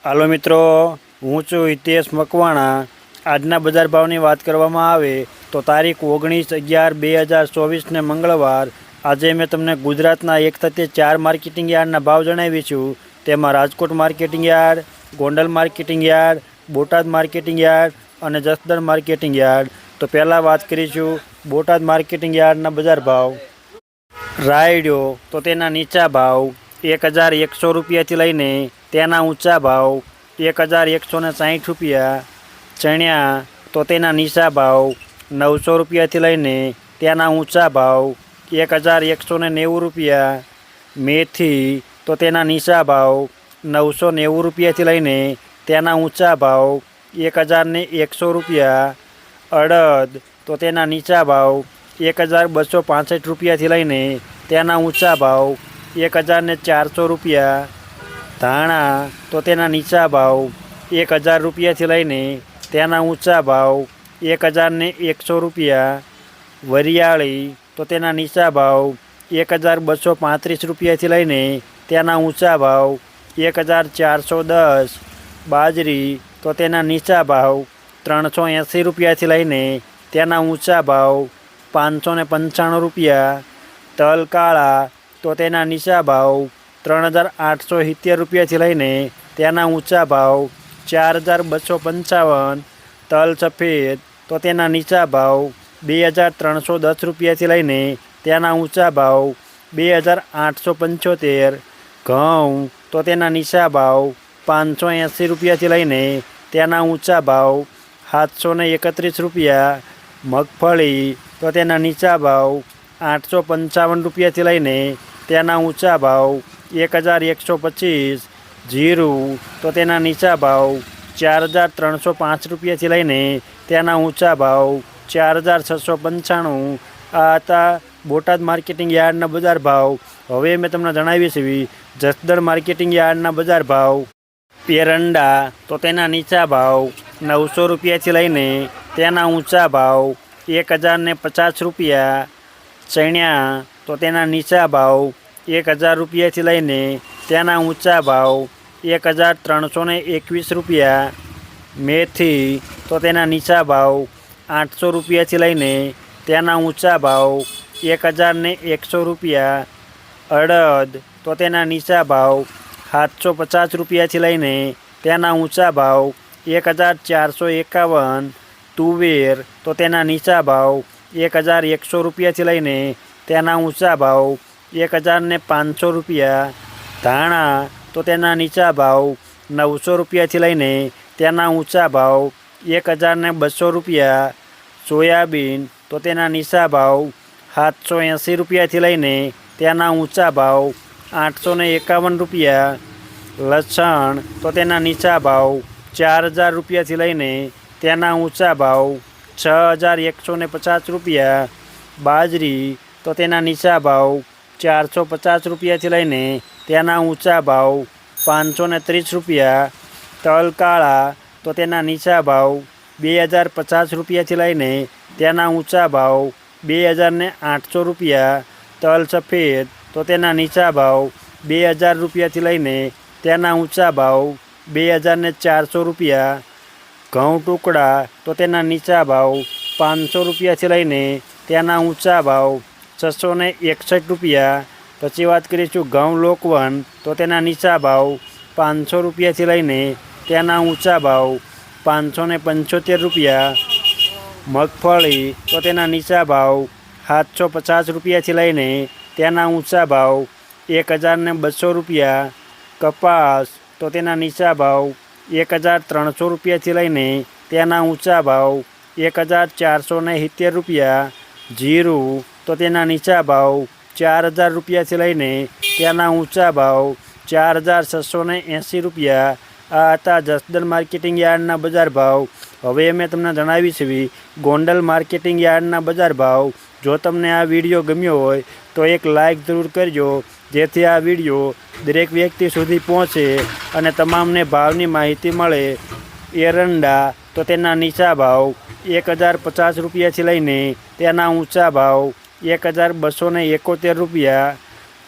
હાલો મિત્રો, હું છું હિતેશ મકવાણા। આજના બજાર ભાવની વાત કરવામાં આવે તો તારીખ 19/11/2024ને મંગળવાર। આજે મેં તમને ગુજરાતના 1-4 માર્કેટિંગ યાર્ડના ભાવ જણાવી છું। તેમાં Rajkot marketing yard, Gondal marketing yard, Botad marketing yard અને જસદણ માર્કેટિંગ યાર્ડ। તો પહેલાં વાત કરીશું બોટાદ માર્કેટિંગ યાર્ડના બજાર ભાવ। રાયડો તો તેના નીચા ભાવ 1100 રૂપિયાથી લઈને તેના ઊંચા ભાવ 1160 રૂપિયા। ચણ્યા તો તેના નીચા ભાવ 900 રૂપિયાથી લઈને તેના ઊંચા ભાવ 1190 રૂપિયા। મેથી તો તેના નીચા ભાવ 990 રૂપિયાથી લઈને તેના ઊંચા ભાવ 1101 રૂપિયા। અડદ તો તેના નીચા ભાવ 1265 રૂપિયાથી લઈને તેના ઊંચા ભાવ 1400 રૂપિયા। ધાણા તો તેના નીચા ભાવ 1000 રૂપિયાથી લઈને તેના ઊંચા ભાવ 1101 રૂપિયા। વરિયાળી તો તેના નીચા ભાવ 1235 રૂપિયાથી લઈને તેના ઊંચા ભાવ 1410। બાજરી તો તેના નીચા ભાવ 380 રૂપિયાથી લઈને તેના ઊંચા ભાવ 595 રૂપિયા। તલ કાળા તો તેના નીચા ભાવ 3870 રૂપિયાથી લઈને તેના ઊંચા ભાવ 4255। તલ સફેદ તો તેના નીચા ભાવ 2310 રૂપિયાથી લઈને તેના ઊંચા ભાવ 2875। ઘઉં તો તેના નીચા ભાવ 580 રૂપિયાથી લઈને તેના ઊંચા ભાવ 731 રૂપિયા। મગફળી તો તેના નીચા ભાવ 855 રૂપિયાથી લઈને તેના ઊંચા ભાવ 1125। જીરું તો તેના નીચા ભાવ 4305 રૂપિયાથી લઈને તેના ઊંચા ભાવ 4695। આ હતા બોટાદ માર્કેટિંગ યાર્ડના બજાર ભાવ। હવે મેં તમને જણાવીશ જસદણ માર્કેટિંગ યાર્ડના બજાર ભાવ। એરંડા તો તેના નીચા ભાવ 900 રૂપિયાથી લઈને તેના ઊંચા ભાવ 1050 રૂપિયા। ચણ્યા તો તેના નીચા ભાવ 1000 રૂપિયાથી લઈને તેના ઊંચા ભાવ 1321 રૂપિયા। મેથી તો તેના નીચા ભાવ 800 રૂપિયાથી લઈને તેના ઊંચા ભાવ 1100 રૂપિયા। અડદ તો તેના નીચા ભાવ 750 રૂપિયાથી લઈને તેના ઊંચા ભાવ 1451। તુવેર તો તેના નીચા ભાવ 1100 રૂપિયાથી લઈને તેના ઊંચા ભાવ 1500 રૂપિયા। ધાણા તો તેના નીચા ભાવ 900 રૂપિયાથી લઈને તેના ઊંચા ભાવ 1200 રૂપિયા। સોયાબીન તો તેના નીચા ભાવ 780 રૂપિયાથી લઈને તેના ઊંચા ભાવ 851 રૂપિયા। લસણ તો તેના નીચા ભાવ 4000 રૂપિયાથી લઈને તેના ઊંચા ભાવ 6150 રૂપિયા। બાજરી તો તેના નીચા ભાવ 450 રૂપિયાથી લઈને તેના ઊંચા ભાવ 530 રૂપિયા। તલ કાળા તો તેના નીચા ભાવ 2050 રૂપિયાથી લઈને તેના ઊંચા ભાવ 2800 રૂપિયા। તલ સફેદ તો તેના નીચા ભાવ 2000 રૂપિયાથી લઈને તેના ઊંચા ભાવ 2400 રૂપિયા। ઘઉં ટુકડા તો તેના નીચા ભાવ 500 રૂપિયાથી લઈને તેના ઊંચા ભાવ 661 રૂપિયા। પછી વાત કરીશું ઘઉં લોકવન તો તેના નીચા ભાવ 500 રૂપિયાથી લઈને તેના ઊંચા ભાવ 575 રૂપિયા। મગફળી તો તેના નીચા ભાવ 750 રૂપિયાથી લઈને તેના ઊંચા ભાવ 1200 રૂપિયા। કપાસ તો તેના નીચા ભાવ 1300 રૂપિયાથી લઈને તેના ઊંચા ભાવ 1470 રૂપિયા। જીરું તો તેના નીચા ભાવ 4000 રૂપિયાથી લઈને તેના ઊંચા ભાવ 4680 રૂપિયા। આ હતા જસદણ માર્કેટિંગ યાર્ડના બજાર ભાવ। હવે મેં તમને જણાવીશ ગોંડલ માર્કેટિંગ યાર્ડના બજાર ભાવ। જો તમને આ વિડીયો ગમ્યો હોય તો એક લાઈક જરૂર કરજો, જેથી આ વિડીયો દરેક વ્યક્તિ સુધી પહોંચે અને તમામને ભાવની માહિતી મળે। એરંડા તો તેના નીચા ભાવ 1050 રૂપિયાથી લઈને તેના ઊંચા ભાવ 1271 રૂપિયા।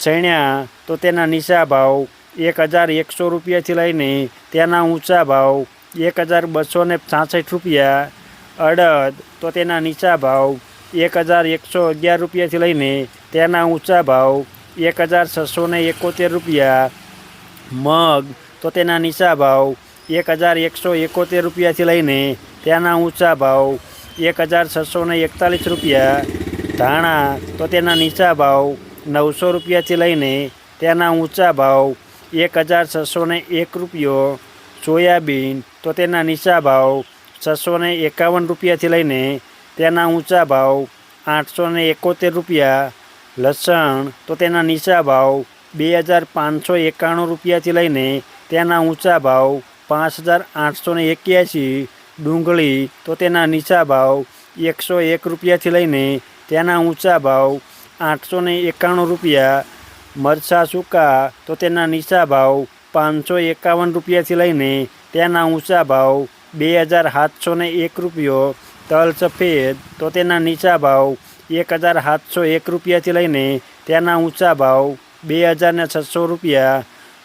ચણ્યા તો તેના નીચા ભાવ 1100 રૂપિયાથી લઈને તેના ઊંચા ભાવ 1266 રૂપિયા। અડદ તો તેના નીચા ભાવ 1111 રૂપિયાથી લઈને તેના ઊંચા ભાવ 1671 રૂપિયા। મગ તો તેના નીચા ભાવ 1171 રૂપિયાથી લઈને તેના ઊંચા ભાવ 1641 રૂપિયા। ધાણા તો તેના નીચા ભાવ 900 રૂપિયાથી લઈને તેના ઊંચા ભાવ 1601 રૂપિયો। સોયાબીન તો તેના નીચા ભાવ 651 રૂપિયાથી લઈને તેના ઊંચા ભાવ 871 રૂપિયા। લસણ તો તેના નીચા ભાવ 2591 રૂપિયાથી લઈને તેના ઊંચા ભાવ 5881। ડુંગળી તો તેના નીચા ભાવ 101 રૂપિયાથી લઈને તેના ઊંચા ભાવ 891 રૂપિયા। મરચાં સૂકા તો તેના નીચા ભાવ 551 રૂપિયાથી લઈને તેના ઊંચા ભાવ 2701 રૂપિયો। તલ સફેદ તો તેના નીચા ભાવ 1701 રૂપિયાથી લઈને તેના ઊંચા ભાવ 2600 રૂપિયા।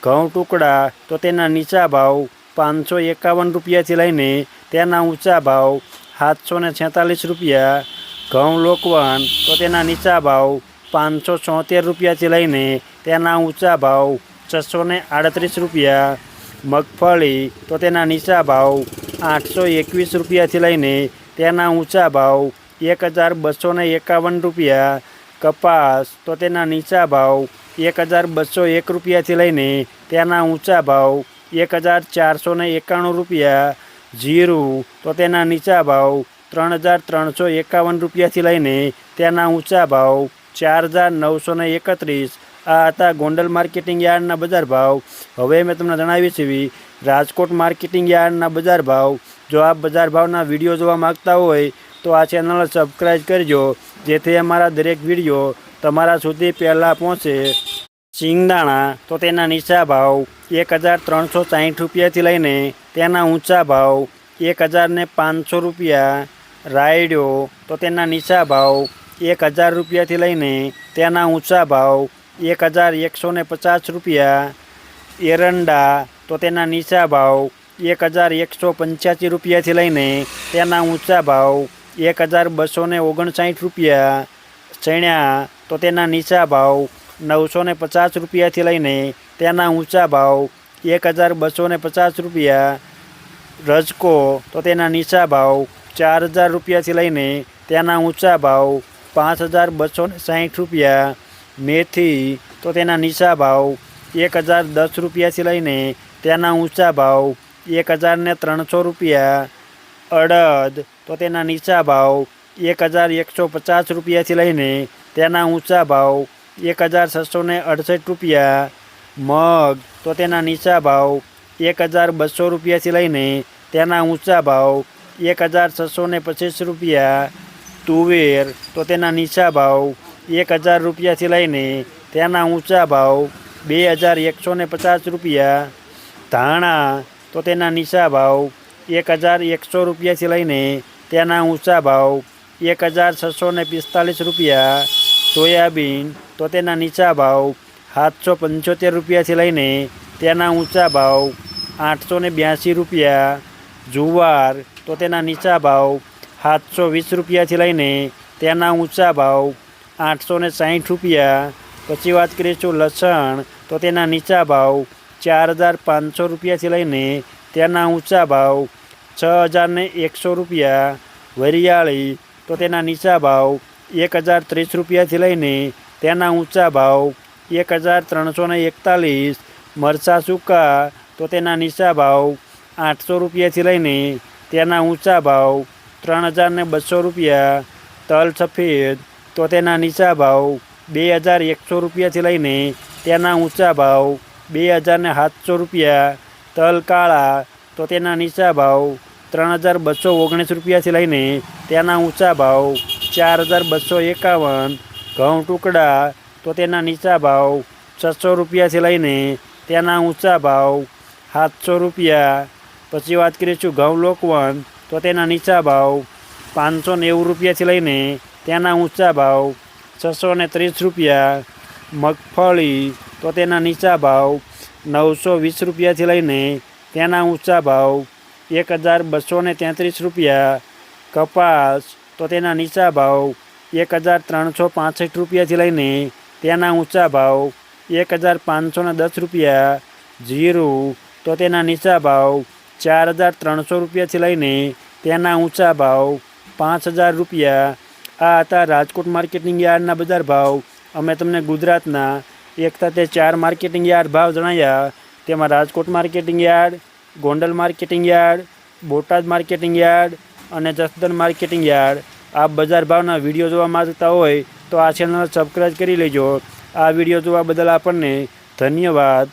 ઘઉં ટુકડા તો તેના નીચા ભાવ 551 રૂપિયાથી લઈને તેના ઊંચા ભાવ 746 રૂપિયા। ઘઉં લોકવન તો તેના નીચા ભાવ 576 રૂપિયાથી લઈને તેના ઊંચા ભાવ 638 રૂપિયા। મગફળી તો તેના નીચા ભાવ 821 રૂપિયાથી લઈને તેના ઊંચા ભાવ 1251 રૂપિયા। કપાસ તો તેના નીચા ભાવ 1201 રૂપિયાથી લઈને તેના ઊંચા ભાવ 1491 રૂપિયા। જીરું તો તેના નીચા ભાવ 3351 રૂપિયાથી લઈને તેના ઊંચા ભાવ 4931। આ હતા ગોંડલ માર્કેટિંગ યાર્ડના બજાર ભાવ। હવે મેં તમને જણાવી છે રાજકોટ માર્કેટિંગ યાર્ડના બજાર ભાવ। જો આપ બજાર ભાવના વિડીયો જોવા માગતા હોય તો આ ચેનલ સબસ્ક્રાઈબ કરજો, જેથી અમારા દરેક વિડીયો તમારા સુધી પહેલાં પહોંચે। સિંગદાણા તો તેના નીચા ભાવ 1360 રૂપિયાથી લઈને તેના ઊંચા ભાવ 1500 રૂપિયા। રાયડો તો તેના નીચા ભાવ 1000 રૂપિયાથી લઈને તેના ઊંચા ભાવ 1150 રૂપિયા। એરંડા તો તેના નીચા ભાવ 1185 રૂપિયાથી લઈને તેના ઊંચા ભાવ 1259 રૂપિયા। ચણા તો તેના નીચા ભાવ 950 રૂપિયાથી લઈને તેના ઊંચા ભાવ 1250 રૂપિયા। રજકો તો તેના નીચા ભાવ 4000 રૂપિયાથી લઈને તેના ઊંચા ભાવ 5260 રૂપિયા। મેથી તો તેના નીચા ભાવ 1010 રૂપિયાથી લઈને તેના ઊંચા ભાવ 1300 રૂપિયા। અડદ તો તેના નીચા ભાવ 1150 રૂપિયાથી લઈને તેના ઊંચા ભાવ 1668 રૂપિયા। મગ તો તેના નીચા ભાવ 1200 રૂપિયાથી લઈને તેના ઊંચા ભાવ 1625 રૂપિયા। તુવેર તો તેના નીચા ભાવ 1000 રૂપિયાથી લઈને તેના ઊંચા ભાવ 2150 રૂપિયા। ધાણા તો તેના નીચા ભાવ 1100 રૂપિયાથી લઈને તેના ઊંચા ભાવ 1645 રૂપિયા। સોયાબીન તો તેના નીચા ભાવ 775 રૂપિયાથી લઈને તેના ઊંચા ભાવ 882 રૂપિયા। જુવાર તો તેના નીચા ભાવ 720 રૂપિયાથી લઈને તેના ઊંચા ભાવ 860 રૂપિયા। પછી વાત કરીશું લસણ તો તેના નીચા ભાવ 4500 રૂપિયાથી લઈને તેના ઊંચા ભાવ 6100 રૂપિયા। વરિયાળી તો તેના નીચા ભાવ 1030 રૂપિયાથી લઈને તેના ઊંચા ભાવ 1341। મરચાં સૂકા તો તેના નીચા ભાવ 800 રૂપિયાથી લઈને તેના ઊંચા ભાવ 3200 રૂપિયા। તલ સફેદ તો તેના નીચા ભાવ 2100 રૂપિયાથી લઈને તેના ઊંચા ભાવ 2700 રૂપિયા। તલ કાળા તો તેના નીચા ભાવ 3219 રૂપિયાથી લઈને તેના ઊંચા ભાવ 4251। ઘઉં ટુકડા તો તેના નીચા ભાવ 600 રૂપિયાથી લઈને તેના ઊંચા ભાવ 700 રૂપિયા। પછી વાત કરીશું ઘઉં લોકવન તો તેના નીચા ભાવ 590 રૂપિયાથી લઈને તેના ઊંચા ભાવ 630 રૂપિયા। મગફળી તો તેના નીચા ભાવ 920 રૂપિયાથી લઈને તેના ઊંચા ભાવ 1233 રૂપિયા. કપાસ તો તેના નીચા ભાવ 1365 રૂપિયાથી લઈને તેના ઊંચા ભાવ 1510 રૂપિયા. જીરું તો તેના નીચા ભાવ 4300 રૂપિયાથી લઈને તેના ઊંચા ભાવ 5000 રૂપિયા. આ હતા રાજકોટ માર્કેટિંગ યાર્ડના બજાર ભાવ. અમે તમને ગુજરાતના 1 સાથે 4 માર્કેટિંગ યાર્ડ ભાવ જણાવ્યા. તેમાં Rajkot marketing yard, Gondal marketing yard, Botad marketing yard અને જસદણ માર્કેટિંગ યાર્ડ. આપ બજાર ભાવના વિડીયો જોવા માંગતા હોય તો આ ચેનલ સબસ્ક્રાઈબ કરી લેજો. આ વિડીયો જોવા બદલ આપણને ધન્યવાદ.